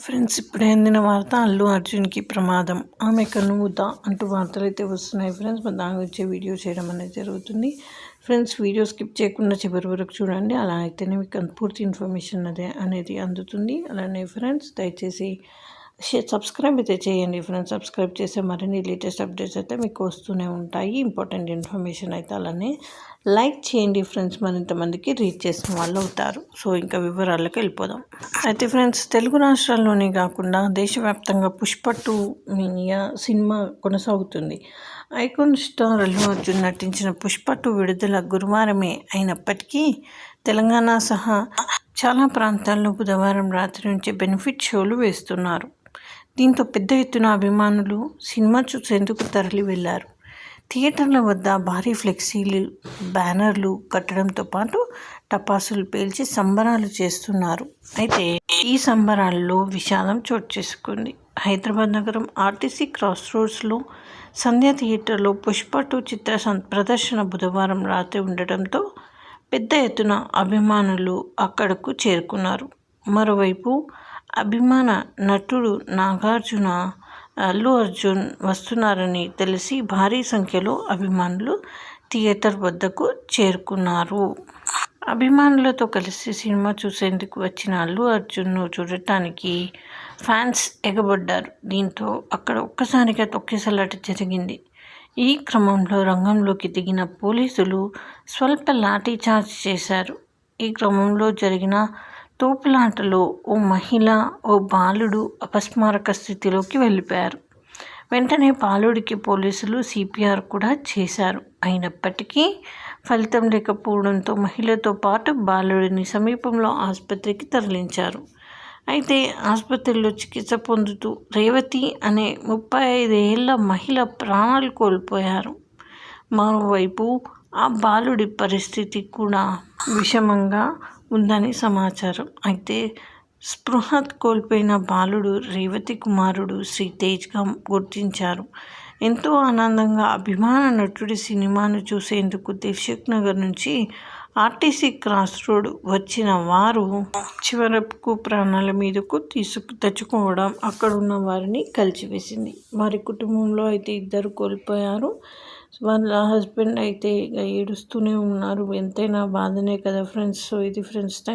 Friends, ఇప్పుడే అందిన వార్త అల్లు అర్జున్కి ప్రమాదం, ఆమె కన్నుమూత అంటూ వార్తలు అయితే వస్తున్నాయి. ఫ్రెండ్స్, మన దాని వచ్చే వీడియో చేయడం అనేది జరుగుతుంది. ఫ్రెండ్స్, వీడియో స్కిప్ చేయకుండా చివరి వరకు చూడండి. అలా అయితేనే మీకు పూర్తి ఇన్ఫర్మేషన్ అనేది అందుతుంది. అలానే ఫ్రెండ్స్, దయచేసి సబ్స్క్రైబ్ అయితే చేయండి. ఫ్రెండ్స్, సబ్స్క్రైబ్ చేసే మరిన్ని లేటెస్ట్ అప్డేట్స్ అయితే మీకు వస్తూనే ఉంటాయి. ఇంపార్టెంట్ ఇన్ఫర్మేషన్ అయితే అలానే లైక్ చేయండి ఫ్రెండ్స్, మరింతమందికి రీచ్ చేసిన వాళ్ళు అవుతారు. సో ఇంకా వివరాలకు వెళ్ళిపోదాం. అయితే ఫ్రెండ్స్, తెలుగు రాష్ట్రాల్లోనే కాకుండా దేశవ్యాప్తంగా పుష్ప 2 సినిమా కొనసాగుతుంది. ఐకాన్ స్టార్ అల్లు అర్జున్ నటించిన పుష్ప 2 విడుదల గురువారమే అయినప్పటికీ తెలంగాణ సహా చాలా ప్రాంతాల్లో బుధవారం రాత్రి నుంచి బెనిఫిట్ షోలు వేస్తున్నారు. దీంతో పెద్ద ఎత్తున అభిమానులు సినిమా చూసేందుకు తరలి వెళ్లారు. థియేటర్ల వద్ద భారీ ఫ్లెక్సీలు, బ్యానర్లు కట్టడంతో పాటు టపాసులు పేల్చి సంబరాలు చేస్తున్నారు. అయితే ఈ సంబరాల్లో విషాదం చోటు చేసుకుంది. హైదరాబాద్ నగరం ఆర్టీసీ క్రాస్ రోడ్స్లో సంధ్య థియేటర్లో పుష్ప 2 చిత్ర ప్రదర్శన బుధవారం రాత్రి ఉండటంతో పెద్ద ఎత్తున అభిమానులు అక్కడకు చేరుకున్నారు. మరోవైపు అభిమాన నటుడు నాగార్జున అల్లు అర్జున్ వస్తున్నారని తెలిసి భారీ సంఖ్యలో అభిమానులు థియేటర్ వద్దకు చేరుకున్నారు. అభిమానులతో కలిసి సినిమా చూసేందుకు వచ్చిన అల్లు అర్జున్ను చూడటానికి ఫ్యాన్స్ ఎగబడ్డారు. దీంతో అక్కడ ఒక్కసారిగా తొక్కిసలాట జరిగింది. ఈ క్రమంలో రంగంలోకి దిగిన పోలీసులు స్వల్ప లాఠీచార్జ్ చేశారు. ఈ క్రమంలో జరిగిన తోపులాటలో ఓ మహిళ, ఓ బాలుడు అపస్మారక స్థితిలోకి వెళ్ళిపోయారు. వెంటనే బాలుడికి పోలీసులు CPR కూడా చేశారు. అయినప్పటికీ ఫలితం లేకపోవడంతో మహిళతో పాటు బాలుడిని సమీపంలో ఆసుపత్రికి తరలించారు. అయితే ఆసుపత్రిలో చికిత్స పొందుతూ రేవతి అనే 35 ఏళ్ల మహిళ ప్రాణాలు కోల్పోయారు. మరోవైపు ఆ బాలుడి పరిస్థితి కూడా విషమంగా ఉందని సమాచారం. అయితే స్పృహ కోల్పోయిన బాలుడు రేవతి కుమారుడు శ్రీతేజ్గా గుర్తించారు. ఎంతో ఆనందంగా అభిమాన నటుడి సినిమాను చూసేందుకు దిల్సుఖ్ నగర్ నుంచి ఆర్టీసీ క్రాస్ రోడ్ వచ్చిన వారు చివరకు ప్రాణాల మీదకు తెచ్చుకోవడం అక్కడున్న వారిని కలిచివేసింది. వారి కుటుంబంలో అయితే 2 కోల్పోయారు. వాళ్ళ హస్బెండ్ అయితే ఏడుస్తూనే ఉన్నారు. ఎంతైనా బాధనే కదా ఫ్రెండ్స్. సో ఇది ఫ్రెండ్స్, థ్యాంక్స్.